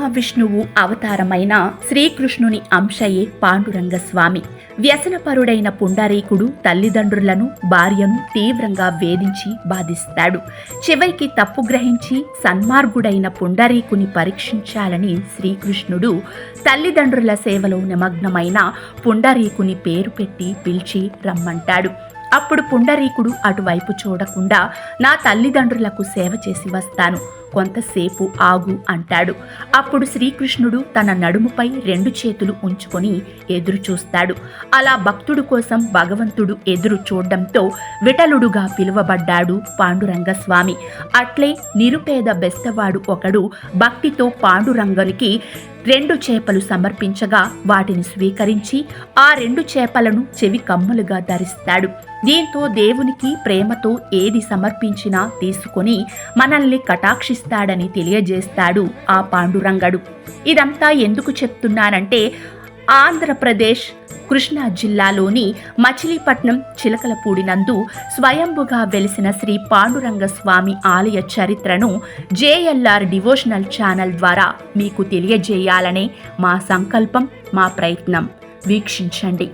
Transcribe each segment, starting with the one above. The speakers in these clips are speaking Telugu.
మహావిష్ణువు అవతారమైన శ్రీకృష్ణుని అంశయే పాండురంగ స్వామి. వ్యసనపరుడైన పుండరీకుడు తల్లిదండ్రులను, భార్యను తీవ్రంగా వేధించి బాధిస్తాడు. చివరికి తప్పు గ్రహించి సన్మార్గుడైన పుండరీకుని పరీక్షించాలని శ్రీకృష్ణుడు తల్లిదండ్రుల సేవలో నిమగ్నమైన పుండరీకుని పేరు పెట్టి పిలిచి రమ్మంటాడు. అప్పుడు పుండరీకుడు అటువైపు చూడకుండా, నా తల్లిదండ్రులకు సేవ చేసి వస్తాను, కొంతసేపు ఆగు అంటాడు. అప్పుడు శ్రీకృష్ణుడు తన నడుముపై 2 చేతులు ఉంచుకొని ఎదురు చూస్తాడు. అలా భక్తుడు కోసం భగవంతుడు ఎదురు చూడడంతో విఠలుడుగా పిలువబడ్డాడు పాండురంగస్వామి. అట్లే నిరుపేద బెస్తవాడు ఒకడు భక్తితో పాండురంగనికి 2 చేపలు సమర్పించగా వాటిని స్వీకరించి ఆ 2 చేపలను చెవి కమ్ములుగా ధరిస్తాడు. దీంతో దేవునికి ప్రేమతో ఏది సమర్పించినా తీసుకొని మనల్ని కటాక్షిస్తాడని తెలియజేస్తాడు ఆ పాండురంగడు. ఇదంతా ఎందుకు చెప్తున్నానంటే, ఆంధ్రప్రదేశ్ కృష్ణా జిల్లాలోని మచిలీపట్నం చిలకలపూడి నందు స్వయంభుగా వెలిసిన శ్రీ పాండురంగ స్వామి ఆలయ చరిత్రను జేఎల్ఆర్ డివోషనల్ ఛానల్ ద్వారా మీకు తెలియజేయాలనే మా సంకల్పం, మా ప్రయత్నం. వీక్షించండి.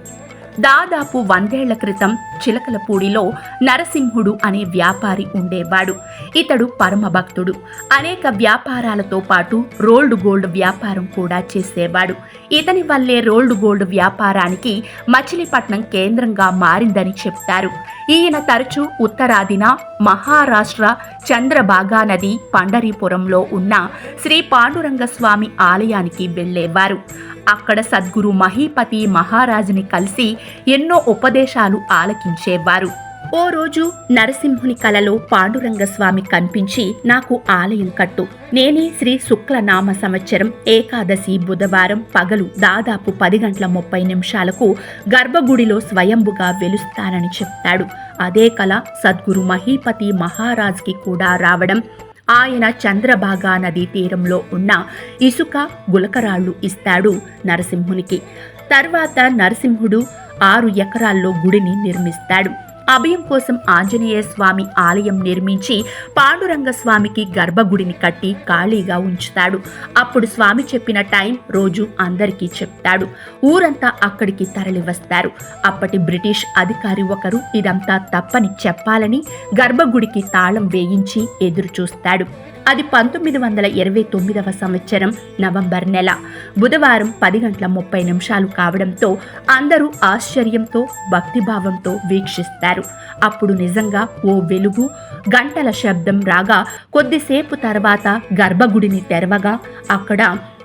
దాదాపు 100 ఏళ్ల క్రితం చిలకలపూడిలో నరసింహుడు అనే వ్యాపారి ఉండేవాడు. ఇతడు పరమ భక్తుడు. అనేక వ్యాపారాలతో పాటు రోల్డ్ గోల్డ్ వ్యాపారం కూడా చేసేవాడు. ఇతని వల్లే రోల్డ్ గోల్డ్ వ్యాపారానికి మచిలీపట్నం కేంద్రంగా మారిందని చెప్తారు. ఈయన తరచూ ఉత్తరాదిన మహారాష్ట్ర చంద్రభాగా నది పండరీపురంలో ఉన్న శ్రీ పాండురంగ స్వామి ఆలయానికి వెళ్లేవారు. అక్కడ సద్గురు మహీపతి మహారాజుని కలిసి ఎన్నో ఉపదేశాలు ఆలకించేవారు. ఓ రోజు నరసింహుని కలలో పాండురంగ స్వామి కనిపించి, నాకు ఆలయం కట్టు, నేనే శ్రీ శుక్లనామ సంవత్సరం ఏకాదశి బుధవారం పగలు దాదాపు 10:30 గర్భగుడిలో స్వయంభుగా వెలుస్తానని చెప్తాడు. అదే కల సద్గురు మహీపతి మహారాజ్కి కూడా రావడం, ఆయన చంద్రభాగా నదీ తీరంలో ఉన్న ఇసుక గులకరాళ్లు ఇస్తాడు నరసింహునికి. తర్వాత నరసింహుడు 6 ఎకరాల్లో గుడిని నిర్మిస్తాడు. అభయం కోసం ఆంజనేయ స్వామి ఆలయం నిర్మించి పాండురంగ స్వామికి గర్భగుడిని కట్టి ఖాళీగా ఉంచుతాడు. అప్పుడు స్వామి చెప్పిన టైం, రోజు అందరికీ చెప్తాడు. ఊరంతా అక్కడికి తరలి వస్తారు. అప్పటి బ్రిటిష్ అధికారి ఒకరు ఇదంతా తప్పని చెప్పాలని గర్భగుడికి తాళం వేయించి ఎదురు చూస్తాడు. అది 1929వ సంవత్సరం నవంబర్ నెల బుధవారం 10:30 కావడంతో అందరూ ఆశ్చర్యంతో భక్తిభావంతో వీక్షిస్తారు. అప్పుడు నిజంగా ఓ వెలుగు, గంటల శబ్దం రాగా కొద్దిసేపు తర్వాత గర్భగుడిని తెరవగా అక్కడ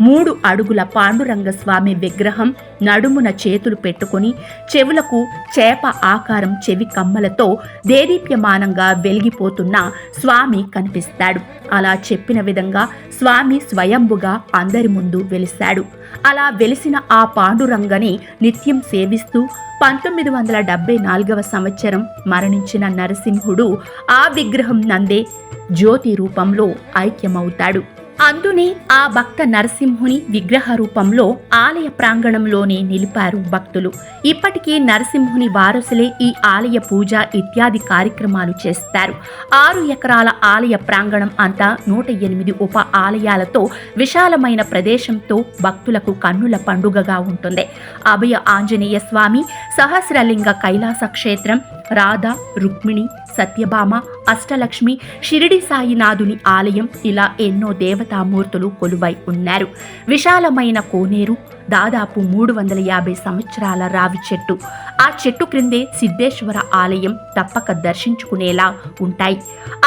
3 అడుగుల పాండురంగ స్వామి విగ్రహం నడుమున చేతులు పెట్టుకుని చెవులకు చేప ఆకారం చెవి కమ్మలతో దేదీప్యమానంగా వెలిగిపోతున్న స్వామి కనిపిస్తాడు. అలా చెప్పిన విధంగా స్వామి స్వయంభుగా అందరి ముందు వెలిశాడు. అలా వెలిసిన ఆ పాండురంగని నిత్యం సేవిస్తూ 1974వ సంవత్సరం మరణించిన నరసింహుడు ఆ విగ్రహం నందే జ్యోతి రూపంలో ఐక్యమవుతాడు. అందునే ఆ భక్త నరసింహుని విగ్రహ రూపంలో ఆలయ ప్రాంగణంలోనే నిలిపారు భక్తులు. ఇప్పటికీ నరసింహుని వారసులే ఈ ఆలయ పూజ ఇత్యాది కార్యక్రమాలు చేస్తారు. 6 ఎకరాల ఆలయ ప్రాంగణం అంతా 108 ఉప ఆలయాలతో విశాలమైన ప్రదేశంతో భక్తులకు కన్నుల పండుగగా ఉంటుంది. అభయ ఆంజనేయ స్వామి, సహస్రలింగ కైలాస క్షేత్రం, రాధ, రుక్మిణి, సత్యభామ, అష్టలక్ష్మి, షిరిడి సాయినాథుని ఆలయం, ఇలా ఎన్నో దేవతామూర్తులు కొలువై ఉన్నారు. విశాలమైన కోనేరు, దాదాపు 350 సంవత్సరాల రావి చెట్టు, ఆ చెట్టు క్రిందే సిద్ధేశ్వర ఆలయం తప్పక దర్శించుకునేలా ఉంటాయి.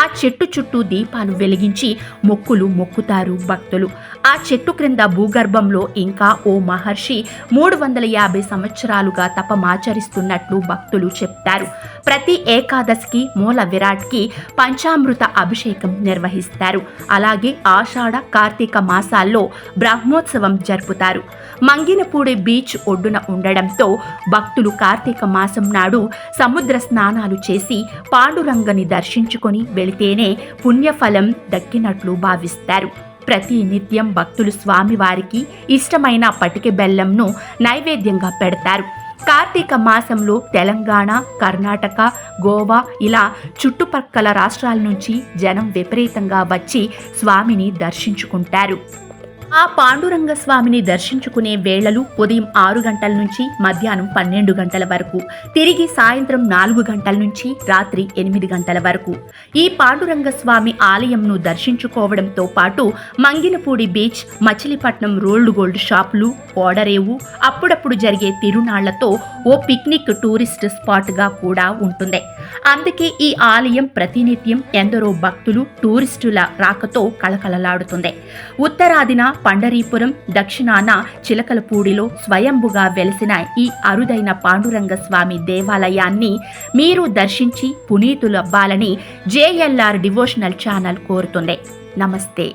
ఆ చెట్టు చుట్టూ దీపాలు వెలిగించి మొక్కులు మొక్కుతారు భక్తులు. ఆ చెట్టు క్రింద భూగర్భంలో ఇంకా ఓ మహర్షి 350 సంవత్సరాలుగా తపమాచరిస్తున్నట్లు భక్తులు చెప్తారు. ప్రతి ఏకాదశికి మూల విరాట్కి పంచామృత అభిషేకం నిర్వహిస్తారు. అలాగే ఆషాఢ, కార్తీక మాసాల్లో బ్రహ్మోత్సవం జరుపుతారు. మంగినపూడి బీచ్ ఒడ్డున ఉండడంతో భక్తులు కార్తీక మాసం నాడు సముద్ర స్నానాలు చేసి పాండురంగని దర్శించుకొని వెళితేనే పుణ్యఫలం దక్కినట్లు భావిస్తారు. ప్రతి నిత్యం భక్తులు స్వామివారికి ఇష్టమైన పటిక బెల్లంను నైవేద్యంగా పెడతారు. కార్తీక మాసంలో తెలంగాణ, కర్ణాటక, గోవా ఇలా చుట్టుపక్కల రాష్ట్రాల నుంచి జనం విపరీతంగా వచ్చి స్వామిని దర్శించుకుంటారు. ఆ పాండురంగ స్వామిని దర్శించుకునే వేళలు ఉదయం 6 గంటల నుంచి మధ్యాహ్నం 12 గంటల వరకు, తిరిగి సాయంత్రం 4 గంటల నుంచి రాత్రి 8 గంటల వరకు. ఈ పాండురంగ స్వామి ఆలయంను దర్శించుకోవడంతో పాటు Manginapudi beach, Machilipatnam rolled gold షాపులు, ఓడరేవు, అప్పుడప్పుడు జరిగే తిరునాళ్లతో ఓ పిక్నిక్ టూరిస్ట్ స్పాట్గా కూడా ఉంటుంది. అందుకే ఈ ఆలయం ప్రతినిత్యం ఎందరో భక్తులు, టూరిస్టుల రాకతో కళకళలాడుతుంది. ఉత్తరాదిన పండరీపురం, దక్షిణాన చిలకలపూడిలో స్వయంభుగా వెలిసిన ఈ అరుదైన పాండురంగ స్వామి దేవాలయాన్ని మీరు దర్శించి పునీతులవ్వాలని JLR డివోషనల్ ఛానల్ కోరుతుంది. నమస్తే.